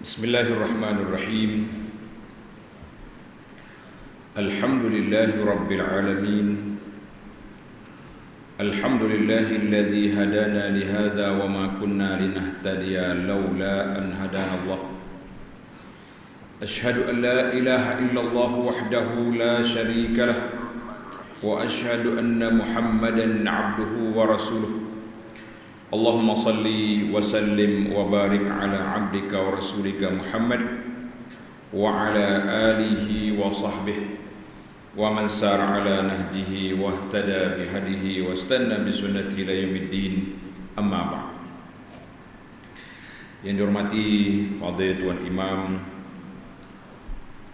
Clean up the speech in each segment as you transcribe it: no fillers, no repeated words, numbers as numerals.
Bismillahirrahmanirrahim. Alhamdulillahi rabbil alamin. Alhamdulillahilladzi hadana lihada wa ma kunna linahtadiya laula an hadana Allah. Ashhadu an la ilaha illallah wahdahu la syarika lah wa ashhadu anna Muhammadan abduhu wa rasuluh. Allahumma salli wa sallim wa barik ala abdika wa rasulika Muhammad wa ala alihi wa sahbihi wa man sara ala nahjihi wa ihtada bihadihi wa istanna bi sunnati ila yaumiddin, amma ba'd. Yang dihormati Fadil Tuan Imam,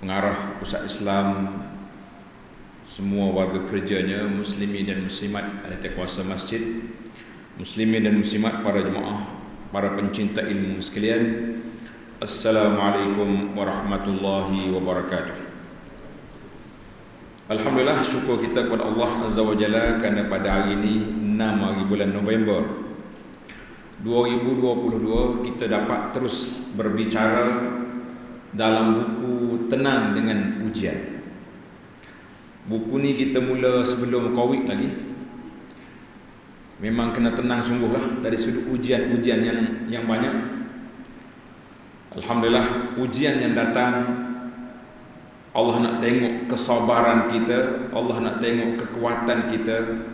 pengarah Pusat Islam, semua warga kerjanya, muslimin dan muslimat, ahli kuasa masjid, muslimin dan muslimat, para jemaah, para pencinta ilmu sekalian, Assalamualaikum warahmatullahi wabarakatuh. Alhamdulillah, syukur kita kepada Allah Azza wa Jalla kerana pada hari ini 6 hari bulan November 2022 kita dapat terus berbicara dalam buku Tenang dengan Ujian. Buku ni kita mula sebelum Covid lagi. Memang kena tenang sungguhlah dari sudut ujian-ujian yang banyak. Alhamdulillah, ujian yang datang, Allah nak tengok kesabaran kita, Allah nak tengok kekuatan kita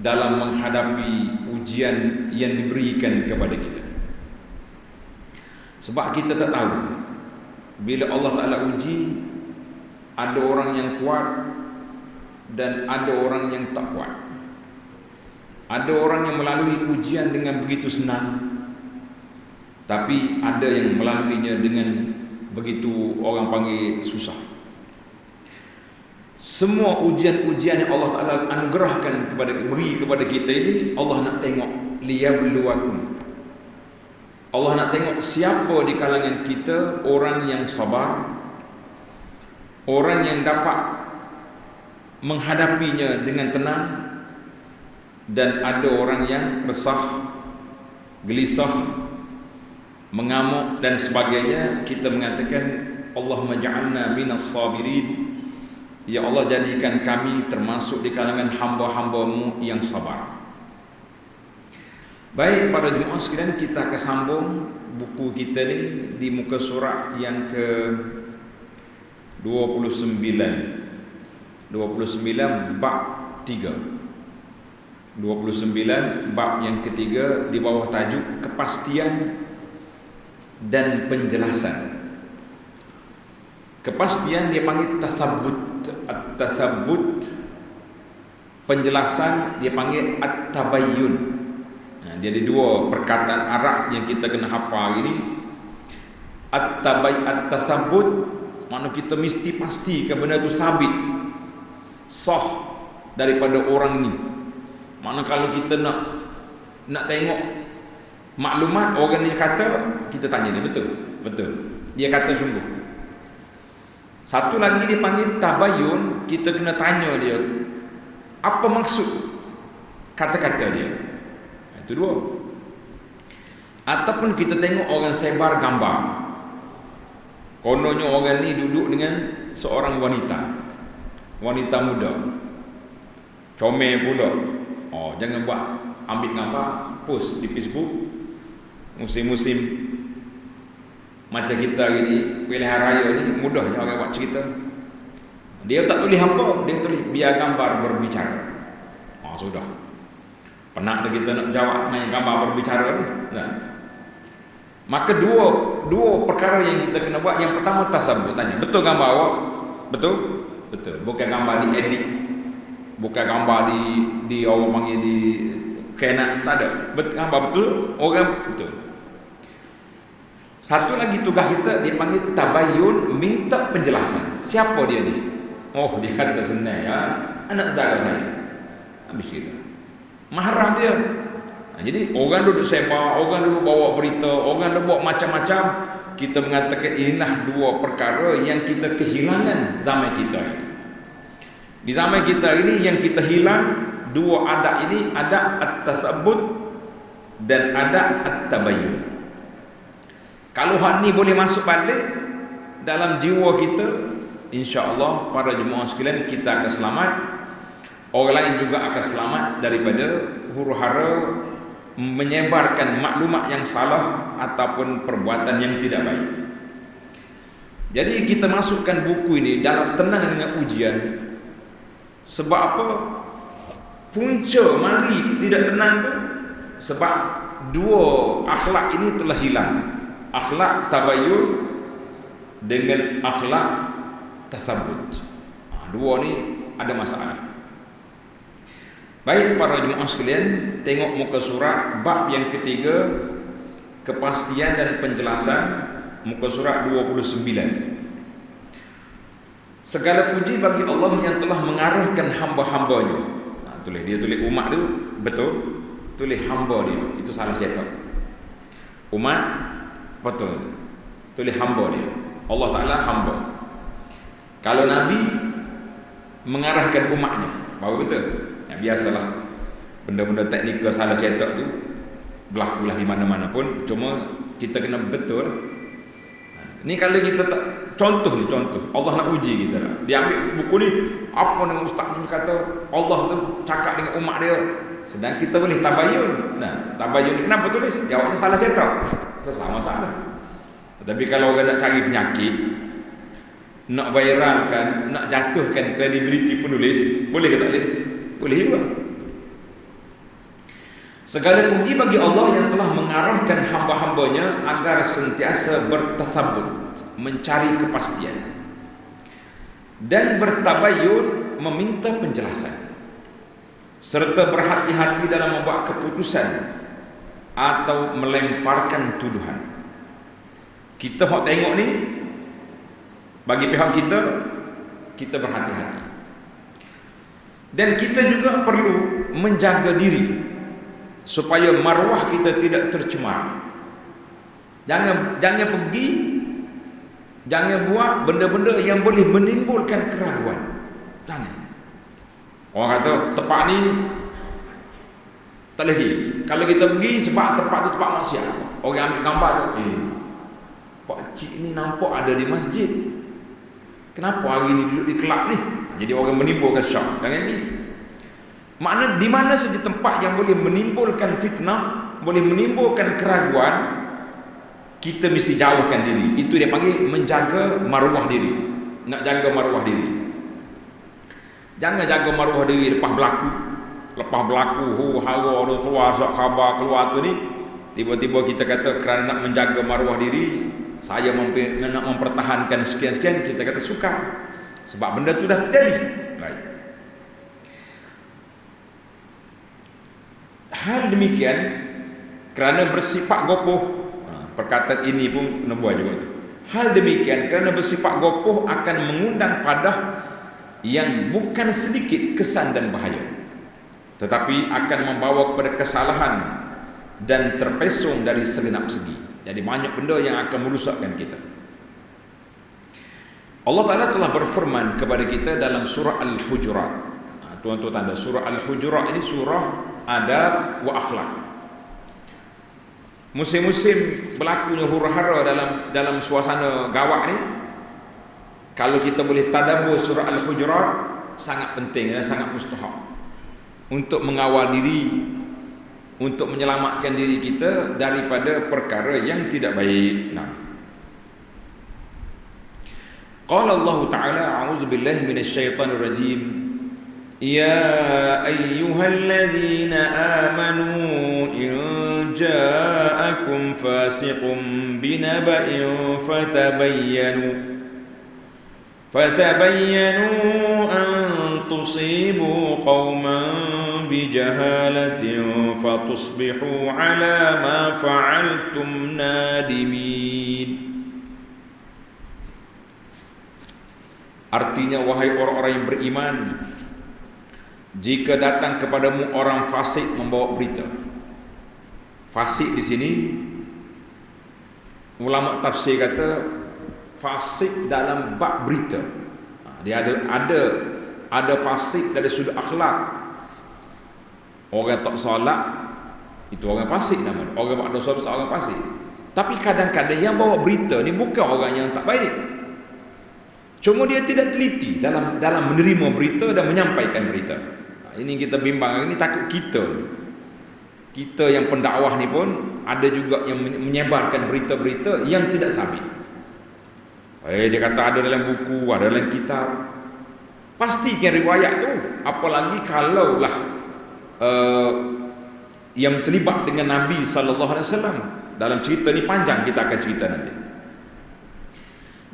dalam menghadapi ujian yang diberikan kepada kita. Sebab kita tak tahu bila Allah Ta'ala uji, ada orang yang kuat dan ada orang yang tak kuat. Ada orang yang melalui ujian dengan begitu senang, tapi ada yang melaluinya dengan begitu orang panggil susah. Semua ujian-ujian yang Allah Ta'ala anugerahkan beri kepada kita ini, Allah nak tengok liyabluwakum. Allah nak tengok siapa di kalangan kita orang yang sabar, orang yang dapat menghadapinya dengan tenang, dan ada orang yang resah, gelisah, mengamuk dan sebagainya. Kita mengatakan, Allahumma ja'alna minas sabirin. Ya Allah, jadikan kami termasuk di kalangan hamba-hamba-Mu yang sabar. Baik, para jemaah sekalian, kita akan sambung buku kita ni di muka surat yang ke 29 bab 3. 29 bab yang ketiga, di bawah tajuk kepastian dan penjelasan. Kepastian dia panggil tasabbut, at-tasabbut. Penjelasan dia panggil at-tabayyun. Jadi dua perkataan Arab yang kita kena hafal ini. At-tasabbut makna kita mesti pastikan benda tu sabit, sah daripada orang ini. Makna kalau kita nak tengok maklumat orang ni kata, kita tanya dia, betul dia kata sungguh. Satu lagi dia panggil tabayun, kita kena tanya dia apa maksud kata-kata dia. Itu dua. Ataupun kita tengok orang sebar gambar, kononnya orang ni duduk dengan seorang wanita muda, comel pula. Jangan ambil gambar post di Facebook. Musim-musim macam kita gini, pilihan raya ni mudahnya orang buat cerita. Dia tak tulis apa, dia tulis biar gambar berbicara. Sudah. Penat dah kita nak jawab main gambar berbicara ni. Nah. Maka dua perkara yang kita kena buat. Yang pertama, tasabbut, tanya, betul gambar awak? Betul. Bukan gambar diedit, bukan gambar di orang panggil di kena, tak ada. Gambar betul, orang betul. Satu lagi tugas kita, dia panggil tabayyun, minta penjelasan. Siapa dia ni? Dia kata senang ya, anak saudara saya. Habis kita. Mahram dia. Jadi orang duduk sebar, orang duduk bawa berita, orang duduk buat macam-macam. Kita mengatakan inilah dua perkara yang kita kehilangan zaman kita ini. Di zaman kita ini yang kita hilang dua adab ini, ada at-tasabbut dan ada at-tabayyun. Kalau hal ni boleh masuk balik dalam jiwa kita, insya-Allah para jemaah sekalian, kita akan selamat. Orang lain juga akan selamat daripada huru-hara menyebarkan maklumat yang salah ataupun perbuatan yang tidak baik. Jadi kita masukkan buku ini dalam tenang dengan ujian. Sebab apa? Punca mari tidak tenang itu sebab dua akhlak ini telah hilang. Akhlak tabayyun dengan akhlak tasabbut. Dua ni ada masalah. Baik para jemaah sekalian, tengok muka surat bab yang ketiga, kepastian dan penjelasan, muka surat 29. Segala puji bagi Allah yang telah mengarahkan hamba-hambanya. Dia tulis umat tu betul, tulis hamba dia, itu salah cetak. Umat betul, tulis hamba dia. Allah Ta'ala hamba. Kalau Nabi mengarahkan umatnya, baru betul. Ya, biasalah benda-benda teknikal salah cetak tu berlakulah di mana-mana pun. Cuma kita kena betul. Ni kalau kita tak, contoh Allah nak uji kita. Dia ambil buku ni, apa yang ustaz ni kata Allah tu cakap dengan umat dia, sedang kita boleh tabayun. Nah, tabayun ni kenapa tulis? Jawabnya salah cetak. Selesai masalah. Tapi kalau orang nak cari penyakit, nak viralkan, nak jatuhkan kredibiliti penulis, boleh ke tak boleh? Boleh juga. Segala puji bagi Allah yang telah mengarahkan hamba-hambanya agar sentiasa bertasabut, mencari kepastian, dan bertabayun, meminta penjelasan, serta berhati-hati dalam membuat keputusan atau melemparkan tuduhan. Kita hok tengok ni, bagi pihak kita berhati-hati. Dan kita juga perlu menjaga diri supaya maruah kita tidak tercemar. Jangan pergi, jangan buat benda-benda yang boleh menimbulkan keraguan. Jangan. Orang kata tempat ni tak boleh pergi. Kalau kita pergi sebab tempat tu tempat maksiat, orang ambil gambar tu, pak cik ni nampak ada di masjid, kenapa hari ni duduk di kelab ni? Jadi orang menimbulkan syak. Jangan pergi. Makna di mana saja tempat yang boleh menimbulkan fitnah, boleh menimbulkan keraguan, kita mesti jauhkan diri. Itu dia panggil menjaga maruah diri. Nak jaga maruah diri. Jangan jaga maruah diri lepas berlaku hara orang keluar khabar keluar tu ni, tiba-tiba kita kata kerana nak menjaga maruah diri, saya nak mempertahankan sekian-sekian, kita kata sukar. Sebab benda tu dah terjadi. Baik. Hal demikian kerana bersifat gopoh, perkataan ini pun kena buat juga tu. Hal demikian kerana bersifat gopoh akan mengundang padah yang bukan sedikit kesan dan bahaya, tetapi akan membawa kepada kesalahan dan terpesong dari segenap segi. Jadi banyak benda yang akan merusakkan kita. Allah Ta'ala telah berfirman kepada kita dalam surah Al-Hujurat. Tuan-tuan tanda, surah Al-Hujurat ini surah adab wa akhlak. Musim-musim berlakunya huru-hara dalam suasana gawak ni, kalau kita boleh tadabbur surah Al-Hujurat, sangat penting dan sangat mustahab untuk mengawal diri, untuk menyelamatkan diri kita daripada perkara yang tidak baik. Qala Allah Ta'ala, a'udzu billahi minasyaitonir rajim. Ya ayyuhalladzina amanu in ja'akum fasiqun binaba'in fatabayyanu an tusibu qauman bijahalatin fatusbihu ala ma fa'altum nadimin. Artinya, wahai orang-orang yang beriman, jika datang kepadamu orang fasik membawa berita. Fasik di sini ulama tafsir kata fasik dalam bab berita. Dia ada fasik dari sudut akhlak. Orang tak solat itu orang fasik namanya. Orang buat dosa besar orang fasik. Tapi kadang-kadang yang bawa berita ni bukan orang yang tak baik. Cuma dia tidak teliti dalam menerima berita dan menyampaikan berita. Ini kita bimbang, ini takut kita yang pendakwah ni pun ada juga yang menyebarkan berita-berita yang tidak sabit. Dia kata ada dalam buku, ada dalam kitab. Pastikan riwayat tu. Apalagi kalaulah yang terlibat dengan Nabi sallallahu alaihi wasallam. Dalam cerita ni panjang, kita akan cerita nanti.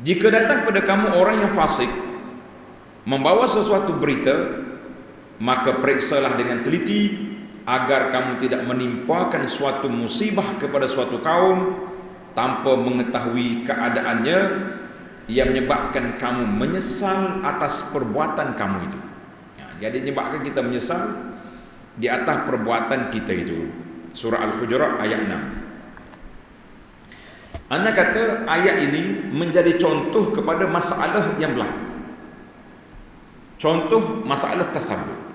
Jika datang pada kamu orang yang fasik membawa sesuatu berita, maka periksalah dengan teliti agar kamu tidak menimpakan suatu musibah kepada suatu kaum tanpa mengetahui keadaannya yang menyebabkan kamu menyesal atas perbuatan kamu itu. Jadi menyebabkan kita menyesal di atas perbuatan kita itu. Surah Al-Hujurat ayat 6. Anda kata ayat ini menjadi contoh kepada masalah yang berlaku. Contoh masalah tasabbuh.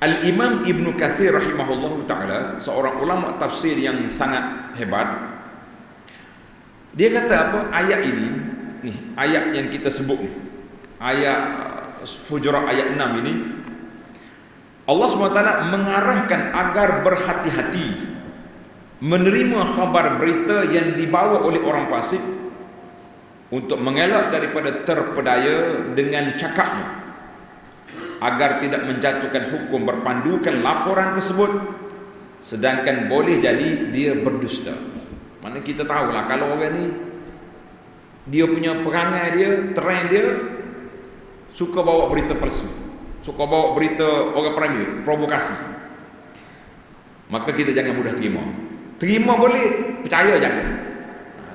Al-Imam Ibn Kathir rahimahullah ta'ala, seorang ulama tafsir yang sangat hebat, dia kata apa? Ayat ini, nih, ayat yang kita sebut ni, ayat Hujurat ayat 6 ini, Allah SWT mengarahkan agar berhati-hati menerima khabar berita yang dibawa oleh orang fasik untuk mengelak daripada terpedaya dengan cakapnya, agar tidak menjatuhkan hukum berpandukan laporan tersebut, sedangkan boleh jadi dia berdusta. Mana kita tahulah kalau orang ni dia punya perangai dia, trend dia suka bawa berita palsu, suka bawa berita orang provokasi, maka kita jangan mudah terima. Terima boleh, percaya jangan.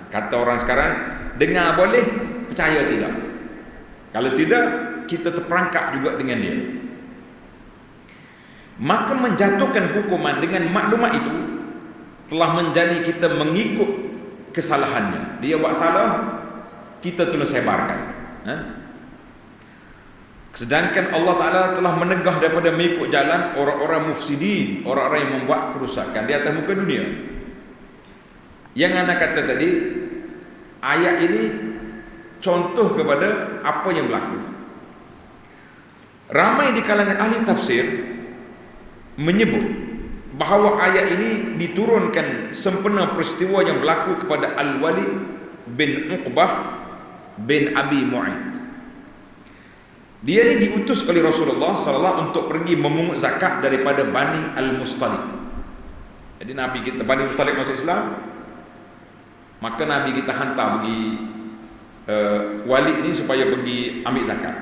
Kata orang sekarang, dengar boleh, percaya tidak. Kalau tidak, kita terperangkap juga dengan dia. Maka menjatuhkan hukuman dengan maklumat itu telah menjadi kita mengikut kesalahannya. Dia buat salah, kita terus sebarkan. Sedangkan Allah Ta'ala telah menegah daripada mengikut jalan orang-orang mufsidin, orang-orang yang membuat kerusakan di atas muka dunia. Yang anda kata tadi, ayat ini contoh kepada apa yang berlaku. Ramai di kalangan ahli tafsir menyebut bahawa ayat ini diturunkan sempena peristiwa yang berlaku kepada Al-Walid bin Uqbah bin Abi Mu'aid. Dia ini diutus oleh Rasulullah SAW untuk pergi memungut zakat daripada Bani Al-Mustalik. Jadi Nabi kita Bani Mustalik masuk Islam, maka Nabi kita hantar pergi Walid ni supaya pergi ambil zakat.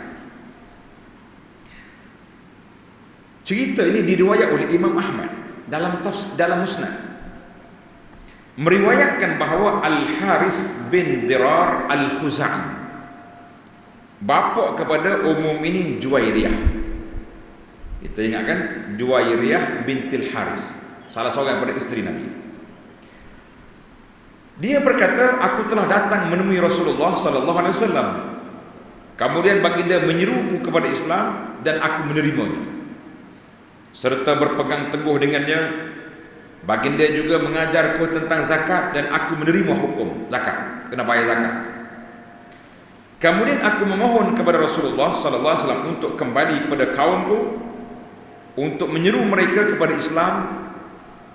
Cerita ini diriwayat oleh Imam Ahmad dalam Musnad, meriwayatkan bahawa Al-Haris bin Dirar Al-Khuzai, bapa kepada Mukminin Juwairiyah. Kita ingatkan Juwairiyah bintil Haris, salah seorang daripada isteri Nabi. Dia berkata, aku telah datang menemui Rasulullah sallallahu alaihi wasallam. Kemudian baginda menyeruku kepada Islam dan aku menerimanya, serta berpegang teguh dengannya. Baginda juga mengajarku tentang zakat dan aku menerima hukum zakat, kena bayar zakat. Kemudian aku memohon kepada Rasulullah sallallahu alaihi wasallam untuk kembali kepada kaumku, untuk menyeru mereka kepada Islam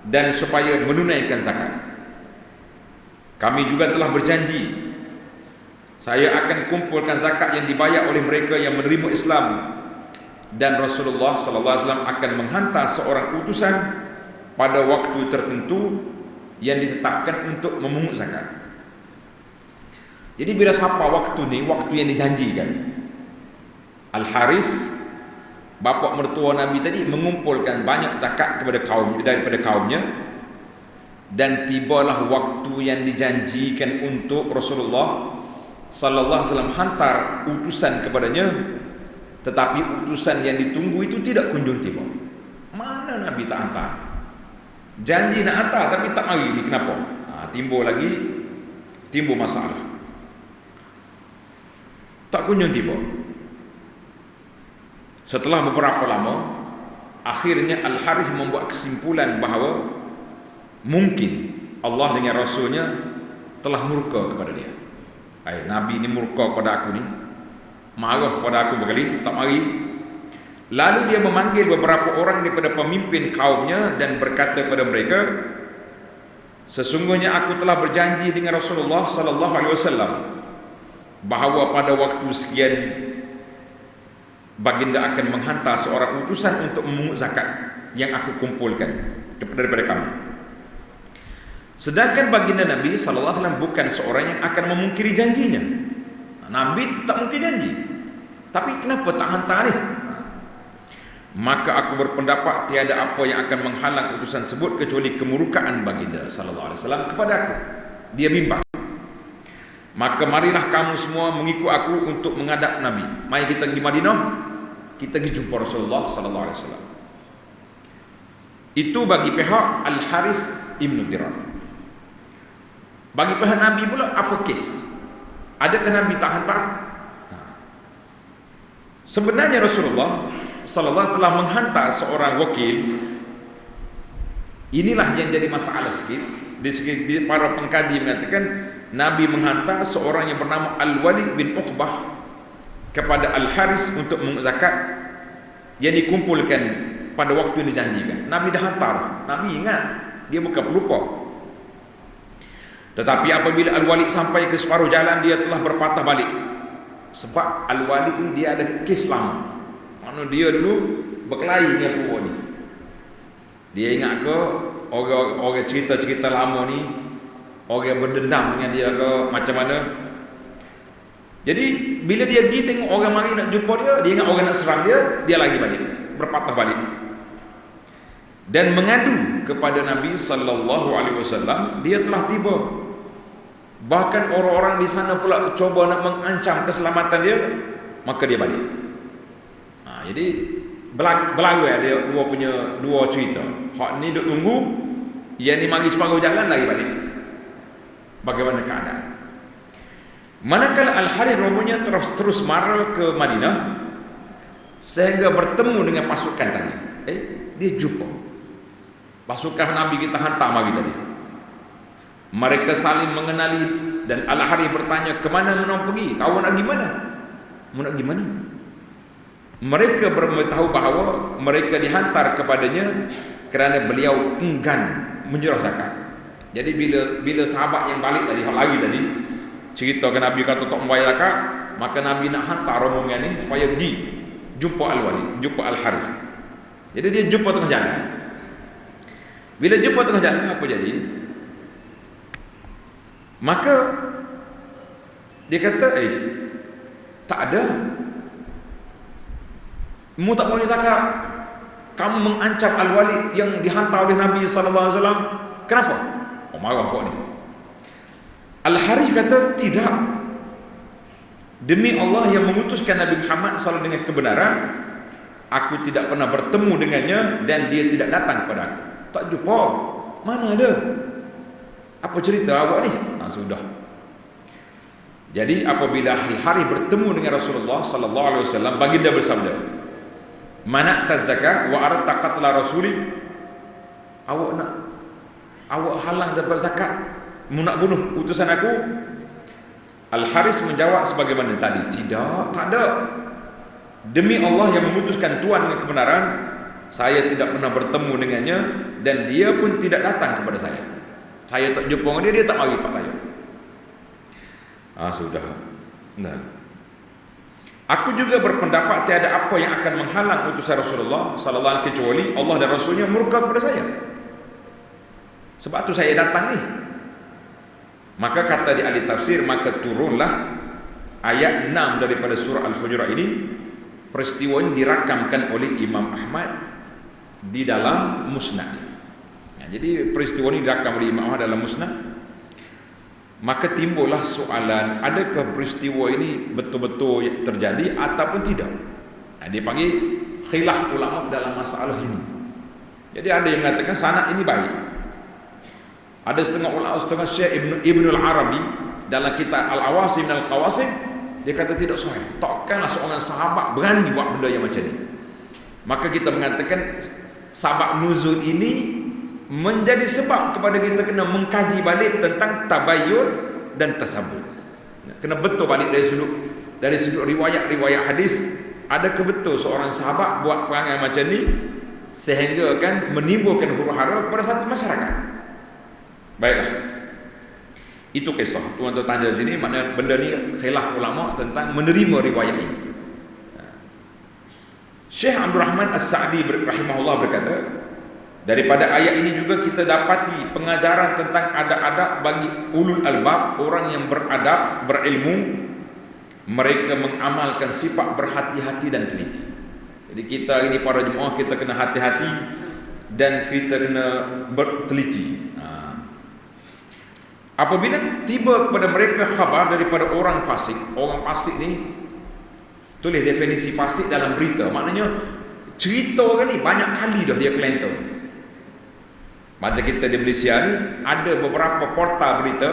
dan supaya menunaikan zakat. Kami juga telah berjanji, saya akan kumpulkan zakat yang dibayar oleh mereka yang menerima Islam, dan Rasulullah sallallahu alaihi wasallam akan menghantar seorang utusan pada waktu tertentu yang ditetapkan untuk memungut zakat. Jadi bila sampai waktu ni, waktu yang dijanjikan, Al-Haris, bapa mertua Nabi tadi, mengumpulkan banyak zakat daripada kaumnya, dan tibalah waktu yang dijanjikan untuk Rasulullah sallallahu alaihi wasallam hantar utusan kepadanya, tetapi utusan yang ditunggu itu tidak kunjung tiba. Mana Nabi tak hantar? Janji nak hantar tapi tak mari ni, kenapa? Timbul masalah. Tak kunjung tiba. Setelah beberapa lama, akhirnya Al-Haris membuat kesimpulan bahawa mungkin Allah dengan Rasulnya telah murka kepada dia. Nabi ni murka kepada aku ni, marah kepada aku berkali, tak mari. Lalu dia memanggil beberapa orang daripada pemimpin kaumnya dan berkata kepada mereka, sesungguhnya aku telah berjanji dengan Rasulullah sallallahu alaihi wasallam bahawa pada waktu sekian baginda akan menghantar seorang utusan untuk memungut zakat yang aku kumpulkan daripada kamu. Sedangkan baginda Nabi sallallahu alaihi wasallam bukan seorang yang akan memungkiri janjinya. Nabi tak mungkin janji. Tapi kenapa tak hantar ni? Maka aku berpendapat tiada apa yang akan menghalang utusan tersebut kecuali kemurkaan baginda sallallahu alaihi wasallam kepada aku. Dia bimbang. Maka marilah kamu semua mengikut aku untuk menghadap Nabi. Mari kita pergi Madinah, kita pergi jumpa Rasulullah sallallahu alaihi wasallam. Itu bagi pihak Al-Haris Ibn Dirar. Bagi pihak Nabi pula, apa kes? Adakah Nabi tak hantar? Sebenarnya Rasulullah sallallahu telah menghantar seorang wakil. Inilah yang jadi masalah sikit. Di para pengkaji mengatakan Nabi menghantar seorang yang bernama Al-Walid bin Uqbah kepada Al-Haris untuk mengungut zakat yang dikumpulkan pada waktu yang dijanjikan. Nabi dah hantar. Nabi ingat, dia bukan pelupa. Tetapi apabila Al-Walid sampai ke separuh jalan, dia telah berpatah balik. Sebab Al-Walid ni dia ada kes lama. Mana dia dulu berkelahi dengan puruk ni. Dia ingat ke orang cerita-cerita lama ni, orang berdendam dengan dia ke macam mana. Jadi bila dia pergi tengok orang mari nak jumpa dia ingat orang nak serang dia lagi balik, berpatah balik. Dan mengadu kepada Nabi sallallahu alaihi wasallam, dia telah tiba. Bahkan orang-orang di sana pula cuba nak mengancam keselamatan dia, maka dia balik. Jadi berlagu dia dua cerita. Hak ni duk tunggu, yang ni mari separuh jalan lagi balik. Bagaimana keadaan? Manakala Al-Harith rupanya terus marah ke Madinah sehingga bertemu dengan pasukan tadi. Dia jumpa pasukan Nabi kita hantar mari tadi. Mereka saling mengenali dan Al-Harith bertanya, ke mana mau pergi? Kau nak pergi mana? Mau nak pergi mana? Mereka beritahu bahawa mereka dihantar kepadanya kerana beliau enggan menyerah zakat. Jadi bila sahabat yang balik tadi, lari tadi, cerita ke Nabi kata tak membayar zakat, maka Nabi nak hantar rombongan ni supaya pergi jumpa Al-Walid, jumpa Al-Haris. Jadi dia jumpa tengah jalan. Bila jumpa tengah jalan, apa jadi? Maka dia kata, tak ada. Mu tak boleh zakat. Kamu mengancam Al-Walid yang dihantar oleh Nabi sallallahu alaihi wasallam. Kenapa? Marah kau ni. Al-Harith kata, tidak. Demi Allah yang mengutuskan Nabi Muhammad sallallahu dengan kebenaran, aku tidak pernah bertemu dengannya dan dia tidak datang kepada aku. Tak jumpa. Mana ada? Apa cerita awak ni? Sudah. Jadi apabila Al-Harith bertemu dengan Rasulullah sallallahu alaihi wasallam, baginda bersabda, "Mana'ta zakat wa aradta qatla rasuli?" Awak halang daripada zakat, mu nak bunuh utusan aku? Al-Haris menjawab sebagaimana tadi, tidak, tak ada. Demi Allah yang memutuskan Tuhan dengan kebenaran, saya tidak pernah bertemu dengannya dan dia pun tidak datang kepada saya. Saya tak jumpa dengan dia tak mari pak saya. Sudah. Nah. Aku juga berpendapat tiada apa yang akan menghalang utusan Rasulullah sallallahu alaihi kecuali Allah dan Rasulnya murka kepada saya. Sebab tu saya datang ni. Maka kata di ahli tafsir, maka turunlah ayat 6 daripada surah Al-Hujurat ini. Peristiwa ini dirakamkan oleh Imam Ahmad di dalam Musnad. Jadi peristiwa ini dirakam oleh Imam Ahmad dalam Musnad. Maka timbullah soalan, adakah peristiwa ini betul-betul terjadi ataupun tidak? Dia panggil khilaf ulama dalam masalah ini. Jadi ada yang mengatakan sanad ini baik. Ada setengah ulama, setengah Syekh Ibn al-Arabi dalam kitab Al-Awasim dan Al-Qawasim, dia kata tidak sahih. Takkanlah seorang sahabat berani buat benda yang macam ni. Maka kita mengatakan sabab nuzul ini menjadi sebab kepada kita kena mengkaji balik tentang tabayyun dan tasabbuh. Kena betul balik dari sudut riwayat hadis, adakah betul seorang sahabat buat perangai macam ni sehingga akan menimbulkan huru-hara kepada satu masyarakat. Baiklah, itu kisah. Tuan-tuan tanya sini, makna benda ni khilaf ulama tentang menerima riwayat ini. Syekh Abdul Rahman As-Sa'di rahimahullah berkata, daripada ayat ini juga kita dapati pengajaran tentang adab-adab bagi ulul albab, orang yang beradab, berilmu. Mereka mengamalkan sifat berhati-hati dan teliti. Jadi kita ini para jemaah, kita kena hati-hati dan kita kena berteliti. Apabila tiba kepada mereka khabar daripada orang fasik ni, tulis definisi fasik dalam berita, maknanya cerita kan ni banyak kali dah dia kelentong. Macam kita di Malaysia ni ada beberapa portal berita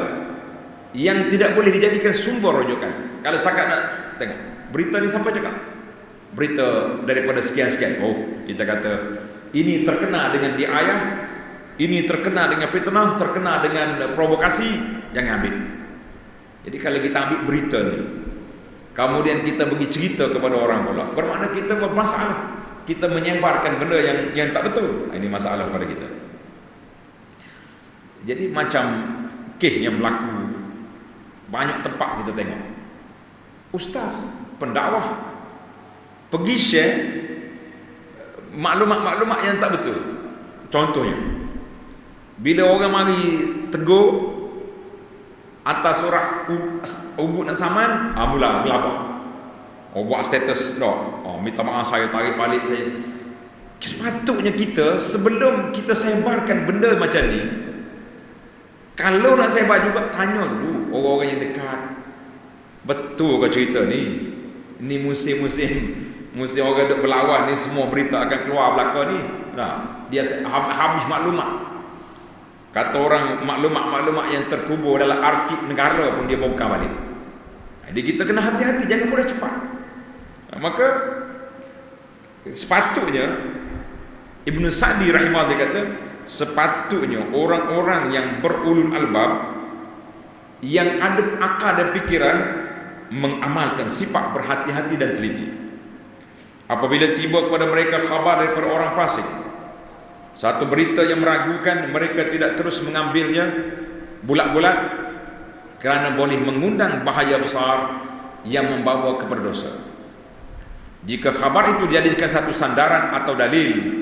yang tidak boleh dijadikan sumber rujukan. Kalau setakat nak tengok berita ni, siapa cakap berita daripada sekian-sekian, oh kita kata ini terkena dengan diayah, ini terkena dengan fitnah, terkena dengan provokasi, jangan ambil. Jadi kalau kita ambil berita ni, kemudian kita bagi cerita kepada orang pula, bermakna kita bermasalah, kita menyebarkan benda yang tak betul. Ini masalah pada kita. Jadi macam kes yang berlaku banyak tempat kita tengok, ustaz, pendakwah pergi share maklumat-maklumat yang tak betul. Contohnya, bila orang mari tegur atas surah Ubud dan Saman, mula gelabah. Buat status dah. Minta maaf, saya tarik balik saya. Sepatutnya kita sebelum kita sebarkan benda macam ni, kalau nak sebar juga tanya dulu orang-orang yang dekat. Betul ke cerita ni? Ni musim orang duk berlawan ni, semua berita akan keluar belaka ni. Nah, dia habis maklumat. Kata orang, maklumat-maklumat yang terkubur dalam arsip negara pun dia bongkar balik. Jadi kita kena hati-hati, jangan mudah cepat. Maka sepatutnya Ibnu Sa'di rahimahullah dia kata, sepatutnya orang-orang yang berulul albab, yang ada akal dan fikiran, mengamalkan sifat berhati-hati dan teliti. Apabila tiba kepada mereka khabar daripada orang fasik, satu berita yang meragukan, mereka tidak terus mengambilnya bulat-bulat, kerana boleh mengundang bahaya besar yang membawa kepada dosa. Jika khabar itu dijadikan satu sandaran atau dalil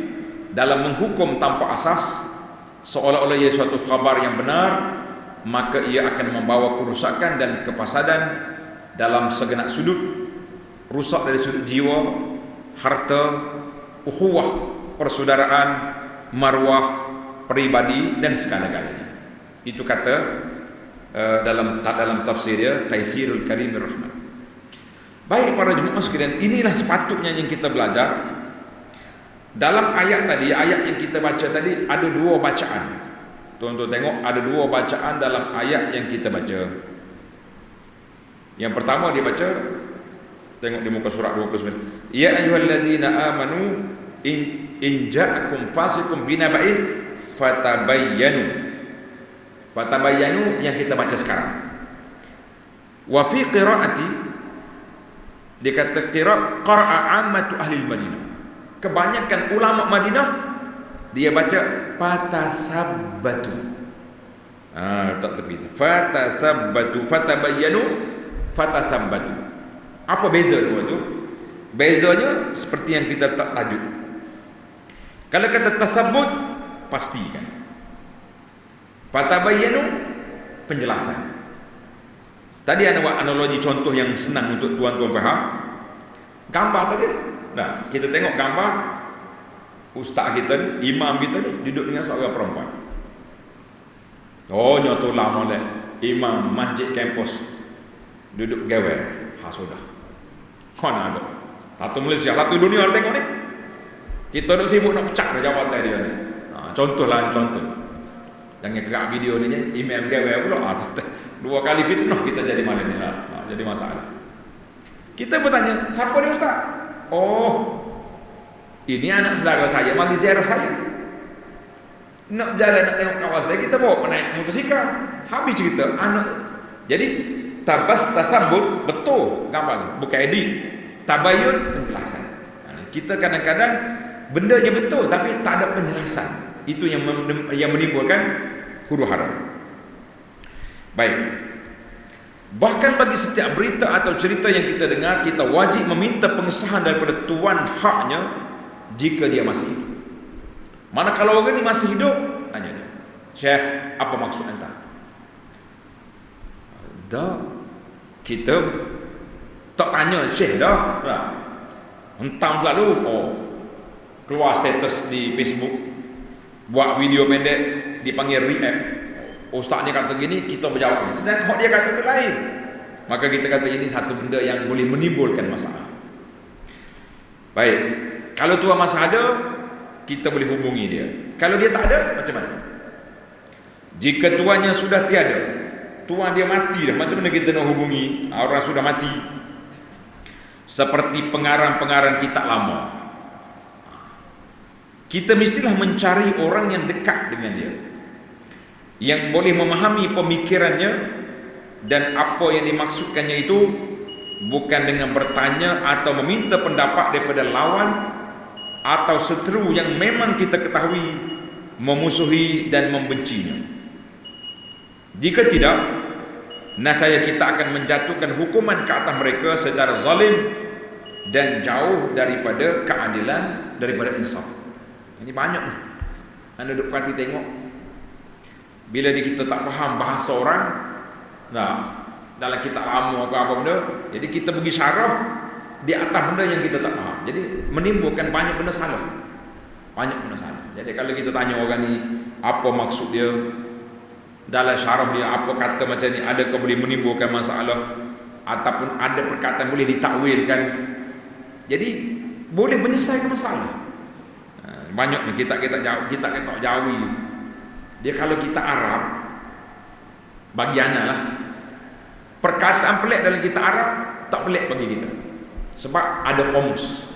dalam menghukum tanpa asas, seolah-olah ia suatu khabar yang benar, maka ia akan membawa kerusakan dan kefasadan dalam segenap sudut, rusak dari sudut jiwa, harta, ukhuwah, persaudaraan, marwah, peribadi dan segala-galanya. Itu kata dalam tafsir dia, Taisirul Karimir Rahman. Baik para jemaah sekalian, inilah sepatutnya yang kita belajar. Dalam ayat tadi, ayat yang kita baca tadi, ada dua bacaan. Tuan-tuan tengok, ada dua bacaan dalam ayat yang kita baca. Yang pertama dia baca, tengok di muka surat 29. Ya ayyuhalladzina amanu in ja'akum fasiqun binaba'in fatabayyanu. Fatabayyanu yang kita baca sekarang. Wa fi qiraati, dia kata qara'a ammatu ahli Madinah. Kebanyakan ulama Madinah dia baca fatasabbatu. Tak tepi. Fatasabbatu, fatabayyanu, fatasabbatu. Apa beza dua tu? Bezanya seperti yang kita tak tajuk. Kalau kata tasabbut, pastikan. Fatabayyanu, penjelasan. Tadi ada buat analogi contoh yang senang untuk tuan-tuan faham. Gambar tadi. Nah, kita tengok gambar ustaz kita ni, imam kita ni duduk dengan seorang perempuan. Oh, nyoto lama dah. Imam masjid kampus duduk gawe. Sudah. Mana ada? Satu Malaysia, satu dunia orang tengok ni. Kita duk sibuk nak pecah dah jawatan dia ni. Contohlah, contoh. Jangan kerak video ni, imam gawe pula. Dua kali fitnah kita jadi malam ni lah. Jadi masalah. Kita bertanya, siapa dia ustaz? Oh, ini anak saudara saya, mari ziarah saya. Nak jalan, nak tengok kawasan, kita bawa naik motosikal. Habis cerita. Jadi tabas tasabut betul gambar ni, bukan edit. Tabayun penjelasan. Kita kadang-kadang bendanya betul tapi tak ada penjelasan. Itu yang menimbulkan huru hara. Baik. Bahkan bagi setiap berita atau cerita yang kita dengar, kita wajib meminta pengesahan daripada tuan haknya jika dia masih hidup. Manakala orang ni masih hidup, tanya dia, Syekh, apa maksud anda? Dah, kita tak tanya Syekh dah. Hentam selalu, keluar status di Facebook, buat video pendek, dipanggil react. Ustaz ni kata gini, kita berjawab ni. Sedangkan dia kata tu lain. Maka kita kata ini satu benda yang boleh menimbulkan masalah. Baik, kalau tuan masih ada, kita boleh hubungi dia. Kalau dia tak ada, macam mana? Jika tuannya sudah tiada, tuan dia mati dah, macam mana kita nak hubungi orang sudah mati? Seperti pengarang-pengarang kitab lama, kita mestilah mencari orang yang dekat dengan dia, yang boleh memahami pemikirannya dan apa yang dimaksudkannya itu, bukan dengan bertanya atau meminta pendapat daripada lawan atau seteru yang memang kita ketahui memusuhi dan membencinya. Jika tidak, nascaya kita akan menjatuhkan hukuman ke atas mereka secara zalim dan jauh daripada keadilan, daripada insaf. Ini banyak ni. Anda duduk perhati tengok, bila kita tak faham bahasa orang, dalam kitab lama ke apa benda, jadi kita pergi syarah di atas benda yang kita tak faham. Jadi menimbulkan banyak benda salah. Banyak benda salah. Jadi kalau kita tanya orang ni apa maksud dia, dalam syarah dia apa kata macam ni, adakah boleh menimbulkan masalah ataupun ada perkataan boleh ditakwilkan, jadi boleh menyelesaikan masalah. Banyak ni kita Jawi. Dia kalau kita Arab, bagi ana lah, perkataan pelik dalam kita Arab tak pelik bagi kita, sebab ada komus.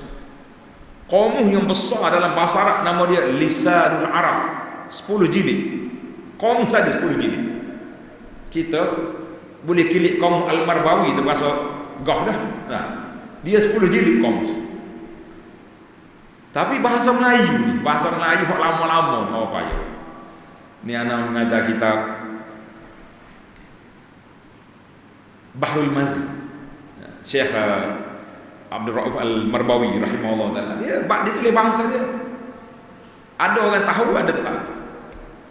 Komus yang besar dalam bahasa Arab, nama dia Lisanul Arab, 10 jilid. Komus saja 10 jilid. Kita boleh kilik komus Al-Marbawi tu, bahasa Gah dah. Dia 10 jilid komus. Tapi bahasa Melayu ni, bahasa Melayu hak lama-lama, apa payah. Ni anak mengajar kitab Bahrul Mazi, Syekh Abdul Rauf Al-Marbawi rahimahullah taala. Dia tulis bahasa dia. Ada orang tahu, ada tak tahu.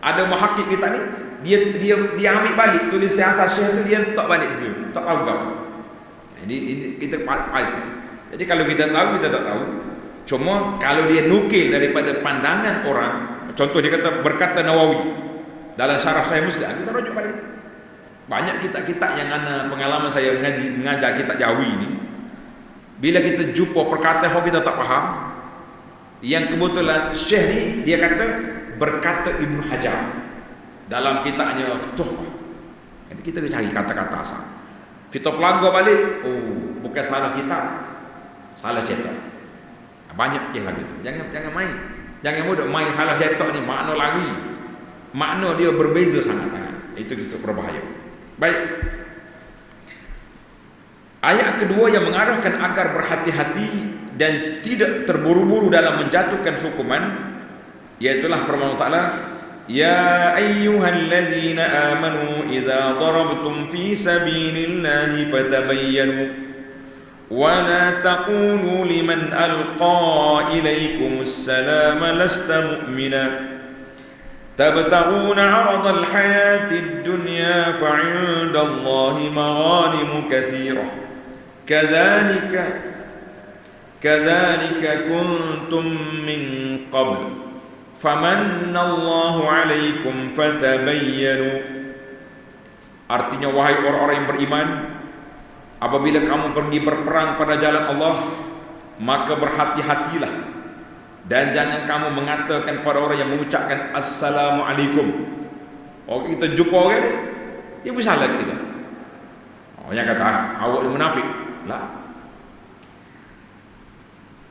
Ada muhakkik kita ni, dia ambil balik tulis asal Syekh tu, dia letak balik situ. Tak tahu apa. Ini kita palsu. Jadi kalau kita tahu, kita tak tahu. Cuma kalau dia nukil daripada pandangan orang, contoh dia kata, berkata Nawawi dalam syarah Sahih Muslim, kita rujuk balik. Banyak kitab-kitab yang ana pengalaman saya mengajar kitab Jawi ni, bila kita jumpa perkataan yang kita tak faham, yang kebetulan Syekh ni dia kata berkata Ibnu Hajar dalam kitabnya Tuhfah. Jadi kita cari kata-kata asal, kita pelanggar balik, bukan salah kitab, salah cetak. Banyak je lagi tu. Jangan main. Jangan mudah main salah cetak ni, makna lari. Makna dia berbeza sangat-sangat. Itu berbahaya. Baik. Ayat kedua yang mengarahkan agar berhati-hati dan tidak terburu-buru dalam menjatuhkan hukuman, iaitulah firman Allah Ta'ala, Ya ayyuhallazina amanu idza darabtum fi sabilillahi fatabayyanu ولا تقولوا لمن ألقى إليكم السلام لست مؤمنا تبتغون عرض الحياة الدنيا فعند الله مغانم كثيرة كذلك كنتم من قبل فمن الله عليكم فتبينوا. Artinya, wahai orang-orang yang beriman, apabila kamu pergi berperang pada jalan Allah, maka berhati-hatilah dan jangan kamu mengatakan pada orang yang mengucapkan Assalamualaikum. Kita jumpa orang dia bersalat kita. Yang kata awak ni munafik. Lah.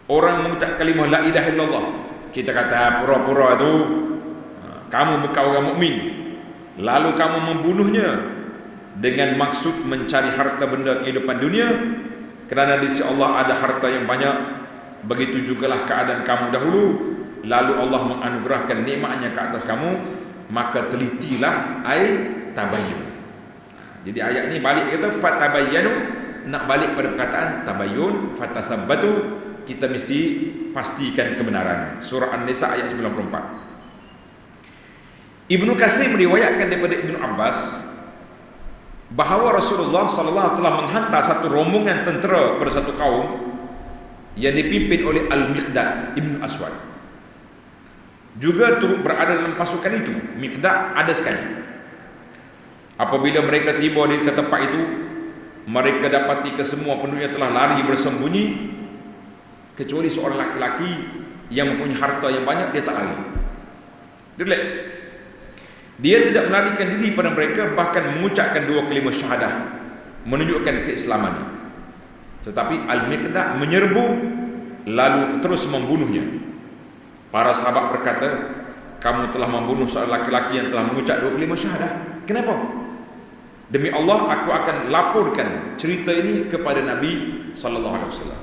Orang mengucap kalimah la ilaha illallah, kita kata pura-pura tu kamu bukan orang mukmin, lalu kamu membunuhnya dengan maksud mencari harta benda kehidupan dunia, kerana di sisi Allah ada harta yang banyak, begitu jugalah keadaan kamu dahulu, lalu Allah menganugerahkan nikmatnya ke atas kamu, maka telitilah tabayyun. Jadi ayat ni balik kata fatabayyanu, nak balik pada perkataan tabayyun, fatasabbatu, kita mesti pastikan kebenaran. Surah An-Nisa ayat 94. Ibnu Katsir meriwayatkan daripada Ibnu Abbas bahawa Rasulullah sallallahu alaihi wasallam menghantar satu rombongan tentera pada satu kaum yang dipimpin oleh Al-Miqdad Ibn Aswad. Juga turut berada dalam pasukan itu. Miqdad ada sekali. Apabila mereka tiba di tempat itu, mereka dapati kesemua penduduknya telah lari bersembunyi, kecuali seorang laki-laki yang mempunyai harta yang banyak, dia tak lari. Dia tidak melarikan diri pada mereka, bahkan mengucapkan 2 kalimah syahadah, menunjukkan keislamannya. Tetapi Al-Miqdad menyerbu lalu terus membunuhnya. Para sahabat berkata, kamu telah membunuh seorang laki-laki yang telah mengucap 2 kalimah syahadah. Kenapa? Demi Allah, aku akan laporkan cerita ini kepada Nabi sallallahu alaihi wasallam.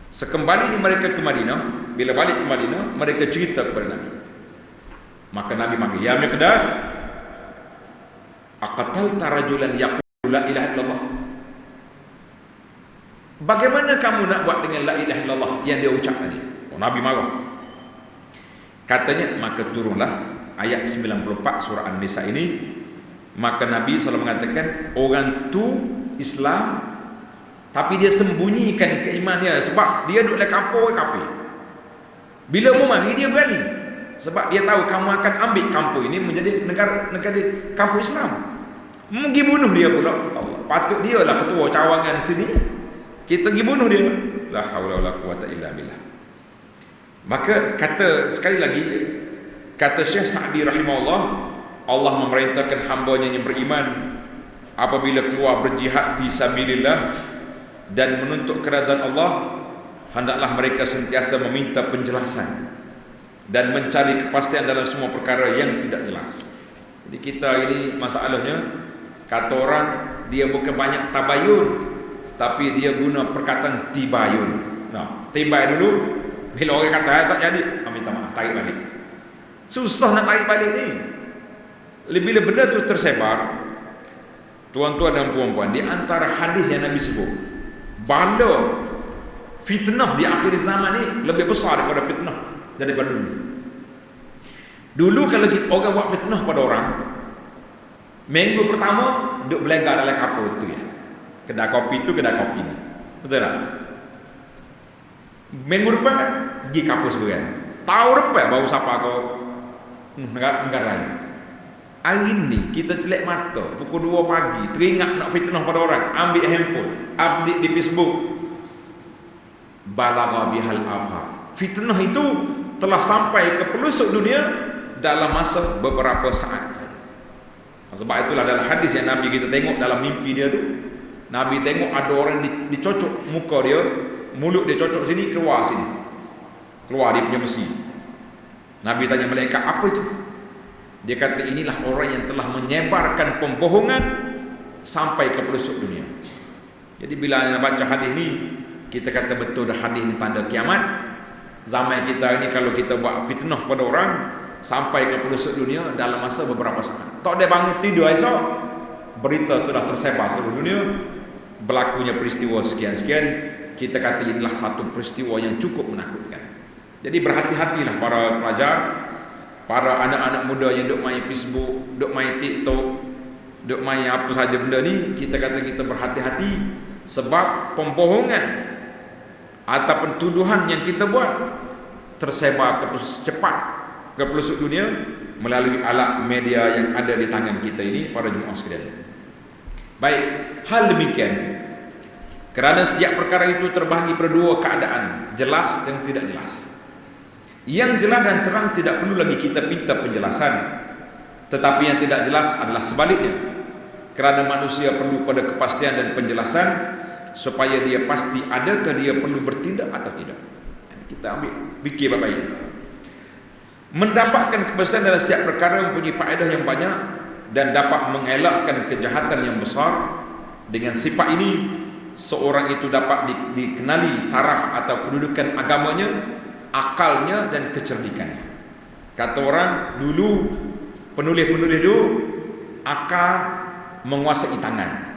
Sekembali mereka ke Madinah, bila balik ke Madinah, mereka cerita kepada Nabi. Maka Nabi panggil, ya Miqdad, aqatalta rajulan yaqulu la ilaha illallah. Bagaimana kamu nak buat dengan la ilaha illallah yang dia ucap tadi? Nabi marah. Katanya, maka turunlah ayat 94 surah An-Nisa ini. Maka Nabi SAW mengatakan, orang tu Islam tapi dia sembunyikan keimanannya, sebab dia duduk dalam kampung kafir. Bila mau mari dia berani, sebab dia tahu kamu akan ambil kampung ini menjadi negara kampung Islam. Mungkin bunuh dia pula. Allah, patut dia lah ketua cawangan sini, kita pergi bunuh dia. La haula wala quwata illa billah. Maka kata sekali lagi, kata Syekh Sa'di rahimahullah, Allah memerintahkan hambanya yang beriman apabila keluar berjihad fi sabilillah dan menuntut keridaan Allah, hendaklah mereka sentiasa meminta penjelasan dan mencari kepastian dalam semua perkara yang tidak jelas. Jadi kita ini masalahnya, kata orang dia bukan banyak tabayun, tapi dia guna perkataan tibayun. Nah, tibay dulu, bila orang kata tak jadi, minta maaf, tarik balik. Susah nak tarik balik ni. Bila benda tu tersebar, tuan-tuan dan puan-puan, di antara hadis yang Nabi sebut, bala fitnah di akhir zaman ni lebih besar daripada fitnah daripada dulu. Dulu kalau kita orang buat fitnah pada orang, minggu pertama duk belaga dalam kapur tu ya. Kedai kopi tu kedai kopi ni. Betul tak? Minggu depan pergi kapur sebenarnya. Tahu depan baru siapa kau negara lain. Hari ni kita celek mata pukul 2 pagi, teringat nak fitnah pada orang, ambil handphone, update di Facebook. Balagha bihal afaq. Fitnah itu telah sampai ke pelosok dunia dalam masa beberapa saat saja. Sebab itulah dalam hadis yang Nabi kita tengok dalam mimpi dia tu, Nabi tengok ada orang dicocok muka dia, mulut dia cocok sini, keluar sini, keluar dia punya besi. Nabi tanya malaikat, apa itu? Dia kata, inilah orang yang telah menyebarkan pembohongan sampai ke pelosok dunia. Jadi bila kita baca hadis ni, kita kata betul dah, hadis ni tanda kiamat. Zaman kita ini kalau kita buat fitnah pada orang sampai ke pelosok dunia dalam masa beberapa saat. Tak ada bangun tidur esok, berita sudah tersebar seluruh dunia, berlakunya peristiwa sekian-sekian. Kita kata inilah satu peristiwa yang cukup menakutkan. Jadi berhati-hatilah para pelajar, para anak-anak muda yang duk main Facebook, duk main TikTok, duk main apa saja benda ni. Kita kata kita berhati-hati, sebab pembohongan ataupun tuduhan yang kita buat tersebar cepat ke pelosok dunia melalui alat media yang ada di tangan kita ini, para jemaah sekalian. Baik, hal demikian kerana setiap perkara itu terbahagi pada 2 keadaan, jelas dan tidak jelas. Yang jelas dan terang tidak perlu lagi kita minta penjelasan, tetapi yang tidak jelas adalah sebaliknya, kerana manusia perlu pada kepastian dan penjelasan supaya dia pasti adakah dia perlu bertindak atau tidak. Kita ambil fikir baik-baik. Mendapatkan kebesaran dalam setiap perkara mempunyai faedah yang banyak dan dapat mengelakkan kejahatan yang besar. Dengan sifat ini, seorang itu dapat dikenali taraf atau kedudukan agamanya, akalnya dan kecerdikannya. Kata orang dulu, penulis-penulis dulu, akal menguasai tangan.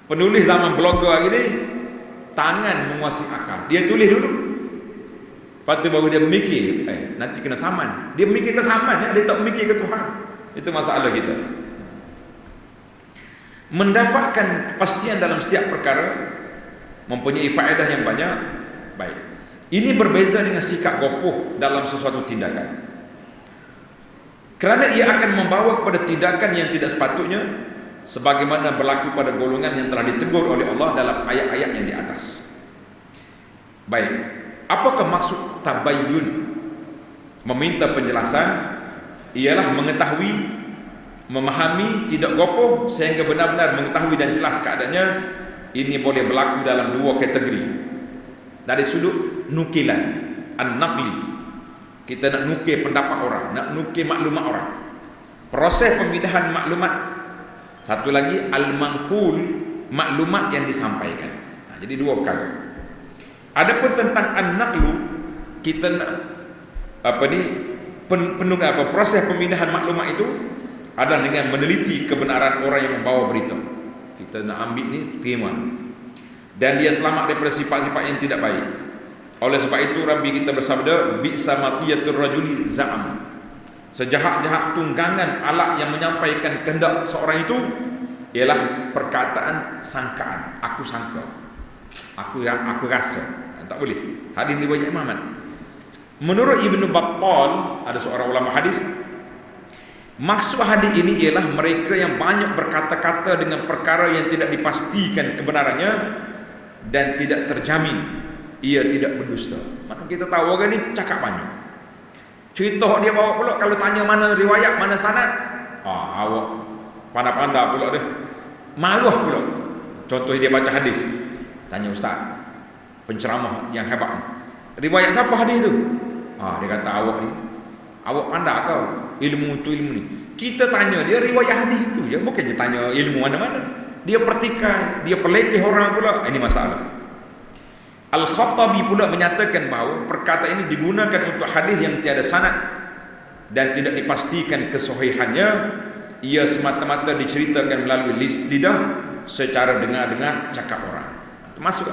Penulis zaman blogger hari ni, tangan menguasai akal. Dia tulis dulu, lepas tu baru dia mikir, nanti kena saman. Dia mikir ke saman, dia tak mikir ke Tuhan. Itu masalah kita. Mendapatkan kepastian dalam setiap perkara mempunyai faedah yang banyak. Baik, ini berbeza dengan sikap gopoh dalam sesuatu tindakan, kerana ia akan membawa kepada tindakan yang tidak sepatutnya, sebagaimana berlaku pada golongan yang telah ditegur oleh Allah dalam ayat-ayat yang di atas. Baik, apakah maksud tabayyun? Meminta penjelasan ialah mengetahui, memahami, tidak gopoh sehingga benar-benar mengetahui dan jelas keadaannya. Ini boleh berlaku dalam dua kategori. Dari sudut nukilan, an-naqli, kita nak nukil pendapat orang, nak nukil maklumat orang, proses pemindahan maklumat. Satu lagi al-manqul, maklumat yang disampaikan. Jadi dua perkara. Adapun tentang an-naqlu, kita nak proses pemindahan maklumat itu adalah dengan meneliti kebenaran orang yang membawa berita. Kita nak ambil ni, terima, dan dia selamat daripada sifat-sifat yang tidak baik. Oleh sebab itu Rabbi kita bersabda, bi'sa matiyatur rajuli za'am, sejahat-jahat tunggangan alat yang menyampaikan kehendak seorang itu ialah perkataan sangkaan. Aku sangka, aku rasa. Tak boleh. Hadis riwayat Imam Ahmad. Menurut Ibnu Battal, ada seorang ulama hadis, maksud hadis ini ialah mereka yang banyak berkata-kata dengan perkara yang tidak dipastikan kebenarannya dan tidak terjamin ia tidak berdusta. Mana kita tahu orang ni cakap banyak. Cerita dia bawa pula, kalau tanya mana riwayat, mana sanad, awak pandai-pandai pula dia. Marah pula. Contoh dia baca hadis, tanya ustaz, penceramah yang hebat ni, riwayat siapa hadis tu? Dia kata awak ni, awak pandai kau ilmu tu ilmu ni. Kita tanya dia riwayat hadis itu je, bukan dia tanya ilmu mana-mana. Dia pertikai, dia pelekeh orang pula. Ini masalah. Al-Khattabi pula menyatakan bahawa perkataan ini digunakan untuk hadis yang tiada sanad dan tidak dipastikan kesahihannya. Ia semata-mata diceritakan melalui lidah secara dengar-dengar cakap orang. Termasuk.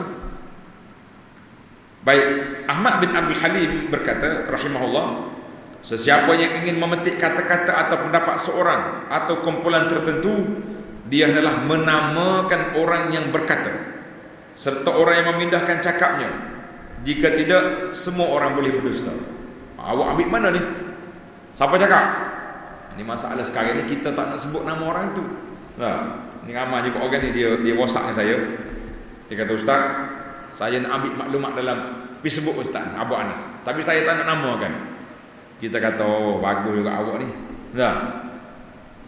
Baik, Ahmad bin Abdul Halim berkata rahimahullah, sesiapa yang ingin memetik kata-kata atau pendapat seorang atau kumpulan tertentu, dia adalah menamakan orang yang berkata serta orang yang memindahkan cakapnya. Jika tidak, semua orang boleh berdusta. Awak ambil mana ni? Siapa cakap? Ini masalah sekarang ni, kita tak nak sebut nama orang tu. Ni ramai juga orang ni, dia WhatsApp saya. Dia kata, ustaz, saya nak ambil maklumat dalam Facebook ustaz ni, Abu Anas, tapi saya tak nak namakan. Kita kata, bagus juga awak ni.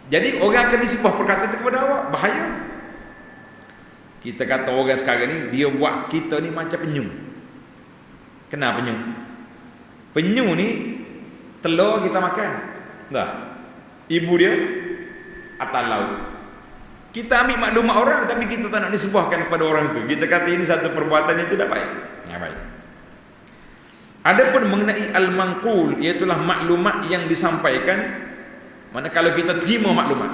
Jadi orang akan disebut perkataan itu kepada awak, bahaya. Kita kata orang sekarang ni, dia buat kita ni macam penyu. Kenapa penyu? Penyu ni telur kita makan. Ibu dia atas laut. Kita ambil maklumat orang, tapi kita tak nak disebutkan kepada orang itu. Kita kata ini satu perbuatan yang tidak baik. Baik. Adapun mengenai al-manqul, iaitulah maklumat yang disampaikan. Mana kalau kita terima maklumat,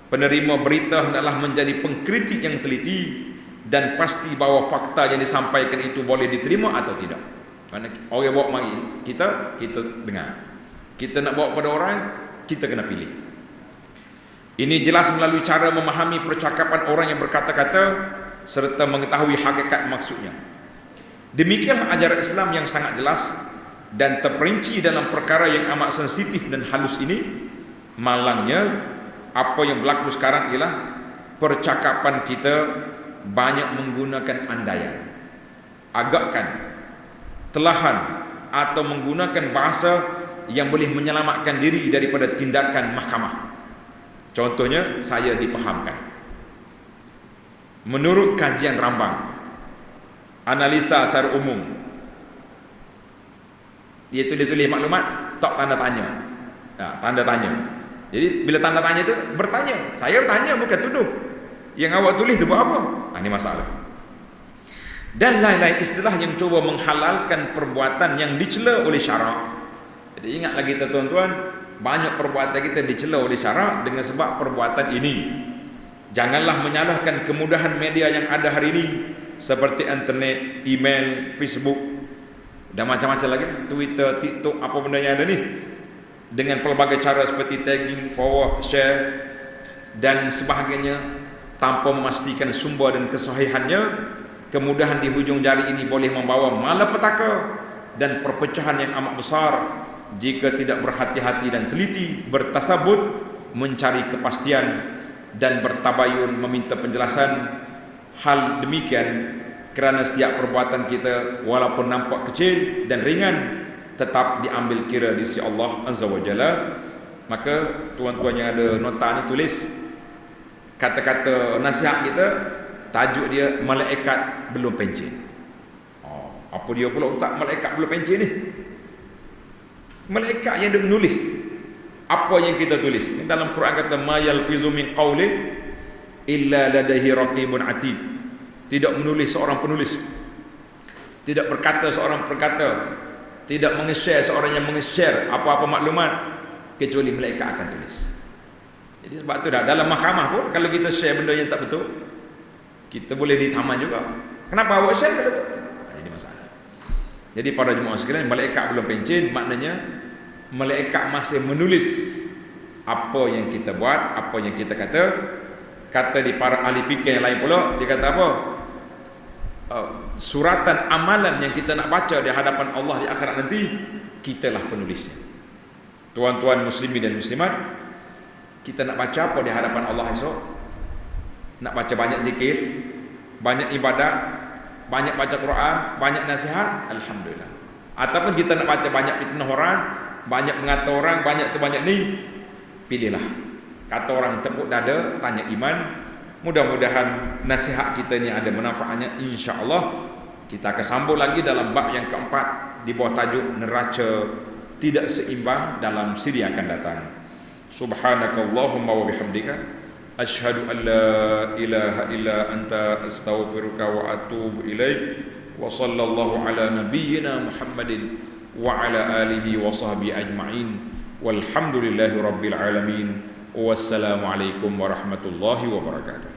penerima berita hendaklah menjadi pengkritik yang teliti dan pasti bahawa fakta yang disampaikan itu boleh diterima atau tidak. Kerana orang bawa mari kita dengar. Kita nak bawa pada orang, kita kena pilih. Ini jelas melalui cara memahami percakapan orang yang berkata-kata serta mengetahui hakikat maksudnya. Demikianlah ajaran Islam yang sangat jelas dan terperinci dalam perkara yang amat sensitif dan halus ini. Malangnya, apa yang berlaku sekarang ialah percakapan kita banyak menggunakan andaian, agakkan, telahan atau menggunakan bahasa yang boleh menyelamatkan diri daripada tindakan mahkamah. Contohnya, saya difahamkan. Menurut kajian Rambang, analisa secara umum, dia tulis maklumat, tak tanda tanya. Tanda tanya. Jadi bila tanda tanya itu bertanya. Saya bertanya bukan tuduh. Yang awak tulis itu buat apa? Ini masalah. Dan lain-lain istilah yang cuba menghalalkan perbuatan yang dicela oleh syarak. Jadi ingat lagi tuan-tuan, banyak perbuatan kita dicela oleh syarak dengan sebab perbuatan ini. Janganlah menyalahkan kemudahan media yang ada hari ini seperti internet, email, Facebook dan macam-macam lagi, Twitter, TikTok, apa benda yang ada ni, dengan pelbagai cara seperti tagging, forward, share dan sebagainya, tanpa memastikan sumber dan kesahihannya. Kemudahan di hujung jari ini boleh membawa malapetaka dan perpecahan yang amat besar jika tidak berhati-hati dan teliti, bertasabut, mencari kepastian dan bertabayun meminta penjelasan. Hal demikian kerana setiap perbuatan kita walaupun nampak kecil dan ringan tetap diambil kira di sisi Allah Azza wa Jalla. Maka tuan-tuan yang ada nota ni tulis kata-kata nasihat kita, tajuk dia malaikat belum pencen. Apa dia pula tak malaikat belum pencen ni? Malaikat yang dia menulis apa yang kita tulis. Dalam Quran kata ma yalfizu min qaulin illa ladaihi raqibun atid. Tidak menulis seorang penulis, tidak berkata seorang berkata, tidak menge-share seorang yang menge-share apa-apa maklumat kecuali malaikat akan tulis. Jadi sebab tu dah dalam mahkamah pun kalau kita share benda yang tak betul, kita boleh ditaman juga. Kenapa awak share kalau tak betul? Jadi masalah. Jadi para jemaah sekalian, malaikat belum pencen, maknanya malaikat masih menulis apa yang kita buat, apa yang kita kata. Kata di para ahli fikih yang lain pula, dia kata apa? Suratan amalan yang kita nak baca di hadapan Allah di akhirat nanti, kitalah penulisnya. Tuan-tuan muslimin dan muslimat, kita nak baca apa di hadapan Allah esok? Nak baca banyak zikir, banyak ibadat, banyak baca Quran, banyak nasihat, alhamdulillah. Ataupun kita nak baca banyak fitnah orang, banyak mengata orang, banyak tu banyak ni, pilihlah. Kata orang tepuk dada, tanya iman. Mudah-mudahan nasihat kita ni ada manfaatnya, insya-Allah. Kita akan sambung lagi dalam bab yang keempat di bawah tajuk neraca tidak seimbang dalam siri yang akan datang. Subhanakallahumma wa bihamdika asyhadu an la ilaha illa anta astaghfiruka wa atubu ilaik. Wa sallallahu ala nabiyyina Muhammadin wa ala alihi wa sahbihi ajma'in. Walhamdulillahi rabbil alamin. Wassalamualaikum warahmatullahi wabarakatuh.